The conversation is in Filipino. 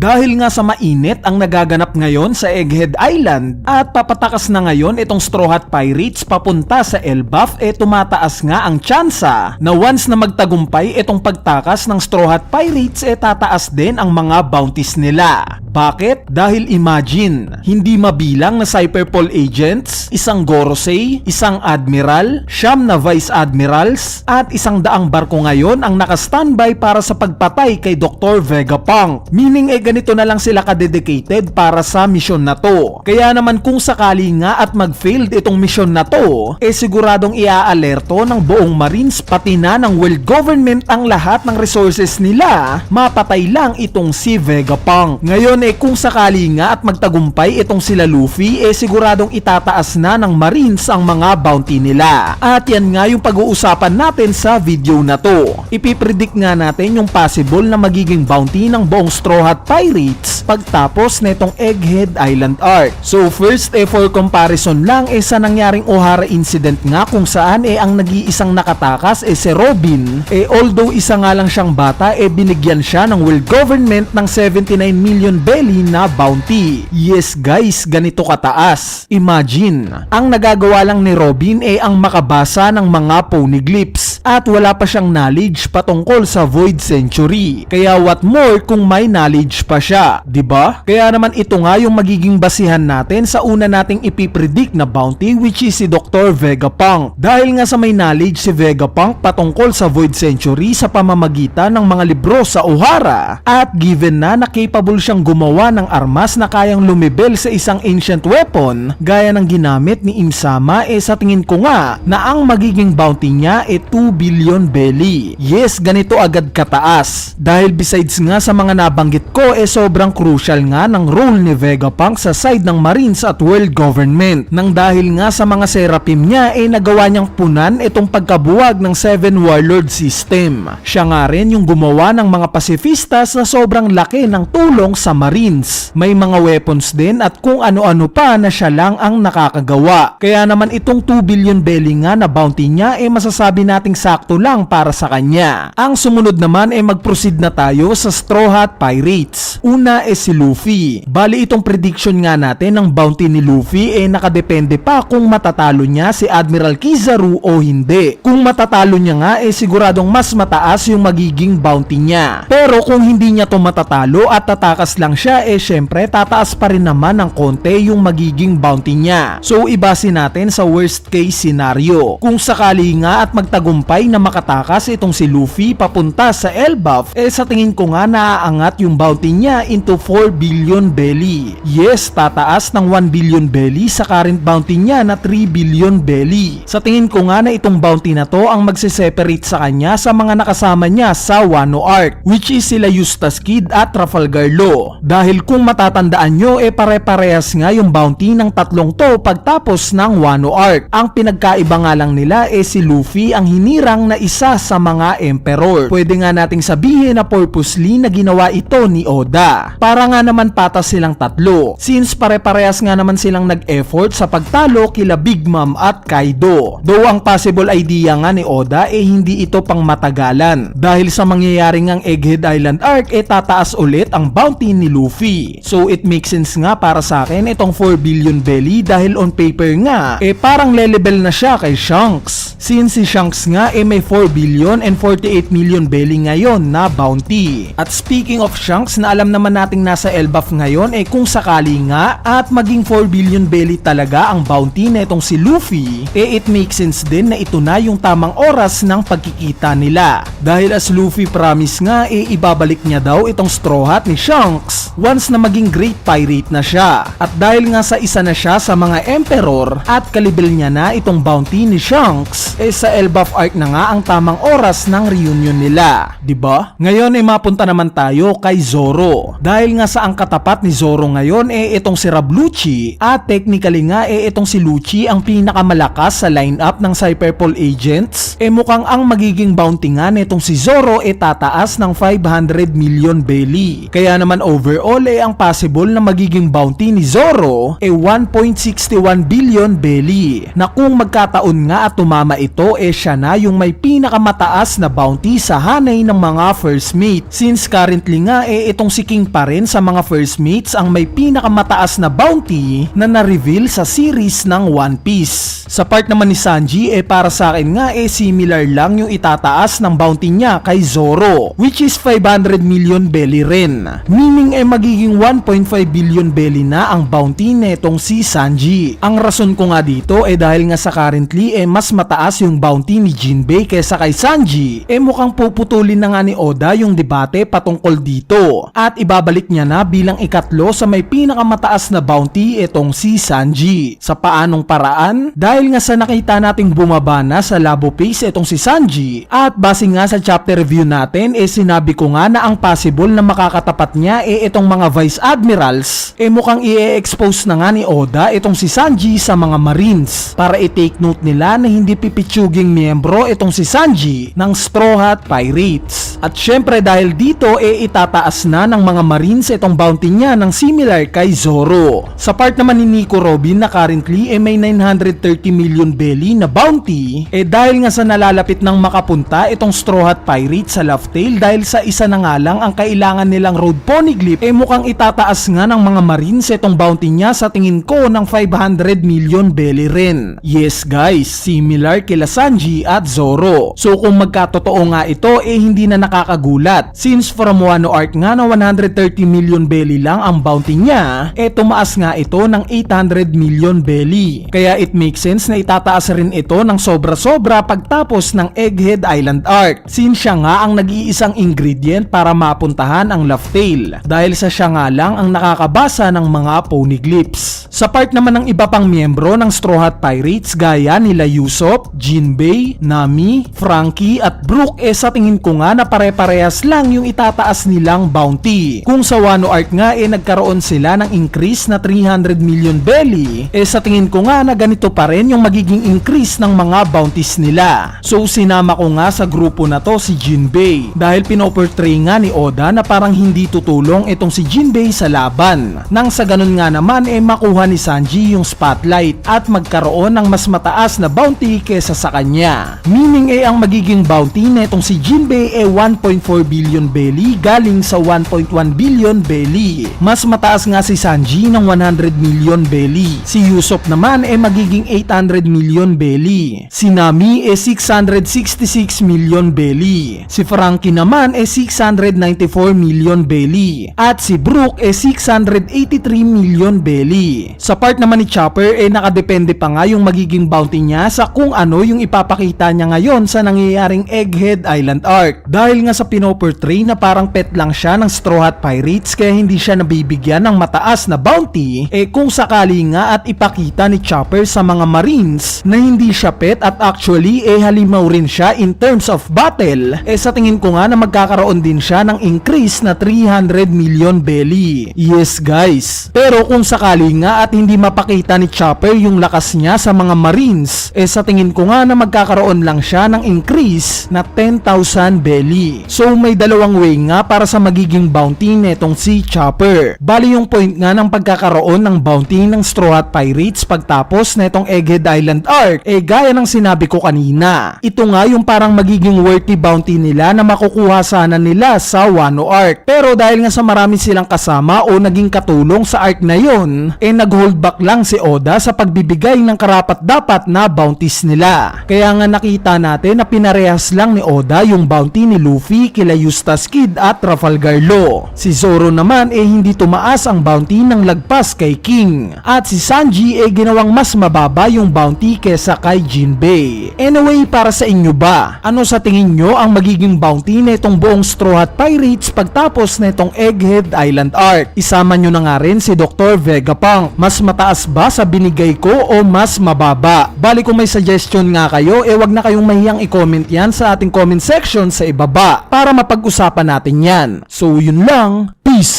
Dahil nga sa mainit ang nagaganap ngayon sa Egghead Island at papatakas na ngayon itong Straw Hat Pirates papunta sa Elbaf, tumataas nga ang tsansa na once na magtagumpay itong pagtakas ng Straw Hat Pirates, tataas din ang mga bounties nila. Bakit? Dahil imagine, hindi mabilang na Cyberpol agents, isang Gorosei, isang admiral, 9 na vice admirals, at 100 barko ngayon ang naka-standby para sa pagpatay kay Dr. Vegapunk. Meaning ganito na lang sila kadedicated para sa misyon na to. Kaya naman kung sakali nga at mag-failed itong misyon na to, siguradong ia-alerto ng buong Marines pati na ng world government ang lahat ng resources nila, mapatay lang itong si Vegapunk. Ngayon kung sakali nga at magtagumpay itong sila Luffy, siguradong itataas na ng Marines ang mga bounty nila. At yan nga yung pag-uusapan natin sa video na to. Ipipredict nga natin yung possible na magiging bounty ng buong Straw Hat Pirates pagtapos netong Egghead Island arc. So first, for comparison lang, sa nangyaring Ohara incident nga kung saan ang nag-iisang nakatakas si Robin, although isa nga lang siyang bata, binigyan siya ng world government ng 79 million belly na bounty. Yes guys, ganito kataas. Imagine, ang nagagawa lang ni Robin ang makabasa ng mga poneglyphs at wala pa siyang knowledge patungkol sa Void Century. Kaya what more kung may knowledge pa siya, 'di ba? Kaya naman ito nga yung magiging basihan natin sa una nating ipipredict na bounty, which is si Dr. Vegapunk. Dahil nga sa may knowledge si Vegapunk patungkol sa Void Century sa pamamagitan ng mga libro sa Ohara, at given na capable siyang gumawa ng armas na kayang lumibel sa isang ancient weapon gaya ng ginamit ni Imsama, sa tingin ko nga na ang magiging bounty niya 2 billion belly. Yes, ganito agad kataas. Dahil besides nga sa mga nabanggit ko, sobrang crucial nga ng role ni Vegapunk sa side ng Marines at world government. Nang dahil nga sa mga seraphim niya, nagawa niyang punan itong pagkabuwag ng 7 warlord system. Siya nga rin yung gumawa ng mga pacifistas na sobrang laki ng tulong sa Marines. May mga weapons din at kung ano-ano pa na siya lang ang nakakagawa. Kaya naman itong 2 billion belly nga na bounty niya, masasabi nating sakto lang para sa kanya. Ang sumunod naman mag-proceed na tayo sa Straw Hat Pirates. Una si Luffy. Bali itong prediction nga natin ng bounty ni Luffy nakadepende pa kung matatalo niya si Admiral Kizaru o hindi. Kung matatalo niya nga siguradong mas mataas yung magiging bounty niya. Pero kung hindi niya to matatalo at tatakas lang siya, syempre tataas pa rin naman ng konti yung magiging bounty niya. So ibase natin sa worst case scenario. Kung sakali nga at magtagumpay na makatakas itong si Luffy papunta sa Elbaf, sa tingin ko nga naaangat yung bounty niya into 4 billion belly. Yes, tataas ng 1 billion belly sa current bounty niya na 3 billion belly. Sa tingin ko nga na itong bounty na to ang magsiseparate sa kanya sa mga nakasama niya sa Wano arc, which is sila Eustace Kid at Trafalgar Law. Dahil kung matatandaan nyo, pare-parehas nga yung bounty ng tatlong to pagtapos ng Wano arc. Ang pinagkaiba nga lang nila si Luffy ang hinirang na isa sa mga emperor. Pwede nga nating sabihin na purposely na ginawa ito ni Oda. Para nga naman patas silang tatlo, since pare-parehas nga naman silang nag-effort sa pagtalo kila Big Mom at Kaido. Though ang possible idea nga ni Oda hindi ito pang matagalan. Dahil sa mangyayari ngang Egghead Island arc tataas ulit ang bounty ni Luffy. So it makes sense nga para sa akin itong 4 billion belly dahil on paper nga parang le-level na siya kay Shanks. Since si Shanks nga may 4 billion and 48 million belly ngayon na bounty. At speaking of Shanks, na alam naman nating nasa Elbaf ngayon, kung sakali nga at maging 4 billion belly talaga ang bounty na itong si Luffy, it makes sense din na ito na yung tamang oras ng pagkikita nila. Dahil as Luffy promise nga, ibabalik niya daw itong Straw Hat ni Shanks once na maging Great Pirate na siya. At dahil nga sa isa na siya sa mga Emperor at kalibel niya na itong bounty ni Shanks, sa Elbaf arc na nga ang tamang oras ng reunion nila, 'di ba? Ngayon mapunta naman tayo kay Zoro. Dahil nga sa ang katapat ni Zoro ngayon itong si Rablucci, at technically nga itong si Lucci ang pinakamalakas sa lineup ng Cyberpol agents, mukhang ang magiging bounty nga nitong si Zoro tataas ng 500 million belly. Kaya naman over overall ang possible na magiging bounty ni Zoro 1.61 billion belly, na kung magkataon nga at tumama ito siya na yung may pinakamataas na bounty sa hanay ng mga first mate, since currently nga itong si King pa rin sa mga first mates ang may pinakamataas na bounty na na-reveal sa series ng One Piece. Sa part naman ni Sanji para sa akin nga similar lang yung itataas ng bounty niya kay Zoro, which is 500 million belly rin, meaning magiging 1.5 billion belly na ang bounty netong si Sanji. Ang rason ko nga dito dahil nga sa currently mas mataas yung bounty ni Jinbei kesa kay Sanji, mukhang puputulin na nga ni Oda yung debate patungkol dito at ibabalik niya na bilang ikatlo sa may pinakamataas na bounty itong si Sanji. Sa paanong paraan? Dahil nga sa nakita nating bumaba na sa labo pace itong si Sanji, at base nga sa chapter review natin sinabi ko nga na ang possible na makakatapat niya itong mga vice admirals mukhang i-expose na nga ni Oda itong si Sanji sa mga marines para i-take note nila na hindi pipitsuging miyembro itong si Sanji ng Straw Hat Pirates. At syempre dahil dito itataas na ng mga marines itong bounty niya ng similar kay Zoro. Sa part naman ni Nico Robin na currently may 930 million belly na bounty dahil nga sa nalalapit ng makapunta itong Straw Hat Pirates sa Laugh Tale, dahil sa isa na nga lang ang kailangan nilang road poneglyph mukhang itataas nga ng mga marines itong bounty niya sa tingin ko ng 500 million belly rin. Yes guys, similar kila Sanji at Zoro. So kung magkatotoo nga ito hindi na nakakagulat, since from Wano Arc nga na 130 million belly lang ang bounty niya tumaas nga ito ng 800 million belly. Kaya it makes sense na itataas rin ito ng sobra-sobra pagtapos ng Egghead Island Arc, since siya nga ang nag-iisang ingredient para mapuntahan ang Laugh Tale, dahil sa siya nga lang ang nakakabasa ng mga poneglyphs. Sa part naman ng iba pang miyembro ng Straw Hat Pirates gaya nila Usopp, Jinbei, Nami, Franky at Brook sa tingin ko nga na pare-parehas lang yung itataas nilang bounty. Kung sa Wano Arc nga nagkaroon sila ng increase na 300 million belly, sa tingin ko nga na ganito pa rin yung magiging increase ng mga bounties nila. So sinama ko nga sa grupo na to si Jinbei dahil pinoportray nga ni Oda na parang hindi tutulong itong si Jinbei sa laban, nang sa ganun nga naman makuha ni Sanji yung spotlight at magkaroon ng mas mataas na bounty kesa sa kanya, meaning ang magiging bounty na itong si Jinbei 1.4 billion belly galing sa 1.1 billion belly. Mas mataas nga si Sanji ng 100 million belly. Si Usopp naman magiging 800 million belly. Si Nami 666 million belly. Si Franky naman 694 million belly. At si Brook 683 million belly. Sa part naman ni Chopper nakadepende pa nga yung magiging bounty niya sa kung ano yung ipapakita niya ngayon sa nangyayaring Egghead Island Arc. Dahil nga sa pinoportray na parang pet lang siya ng Straw Hat Pirates kaya hindi siya nabibigyan ng mataas na bounty, kung sakali nga at ipakita ni Chopper sa mga marines na hindi siya pet at actually halimaw rin siya in terms of battle, sa tingin ko nga na magkakaroon din siya ng increase na 300 million belly. Yes guys, pero kung sakali nga at hindi mapakita ni Chopper yung lakas niya sa mga marines, sa tingin ko nga na magkakaroon lang siya ng increase na 10,000 belly. So may dalawang way nga para sa magiging bounty netong si Chopper. Bali yung point nga ng pagkakaroon ng bounty ng Straw Hat Pirates pagtapos netong Egghead Island Arc gaya ng sinabi ko kanina, ito nga yung parang magiging worthy bounty nila na makukuha sana nila sa Wano Arc. Pero dahil nga sa marami silang kasama o naging katulong sa arc na yon, nag-hold back lang si Oda sa pagbibigay ng karapat-dapat na bounties nila. Kaya nga nakita natin na pinarehas lang ni Oda yung bounty ni Luffy kila Eustace Kid at Trafalgar Law. Si Zoro naman hindi tumaas ang bounty ng lagpas kay King. At si Sanji ginawang mas mababa yung bounty kesa kay Jinbei. Anyway, para sa inyo ba? Ano sa tingin nyo ang magiging bounty na itong buong Straw Hat Pirates pagtapos na itong Egghead Island Arc? Isama nyo na nga rin si Dr. Vegapunk. Mas mataas ba sa binigay ko o mas mababa? Bali kung may suggestion nga kayo, wag na kayong mahiyang i-comment yan sa ating comment section sa ibaba para mapag-usapan natin yan. So yun lang, peace!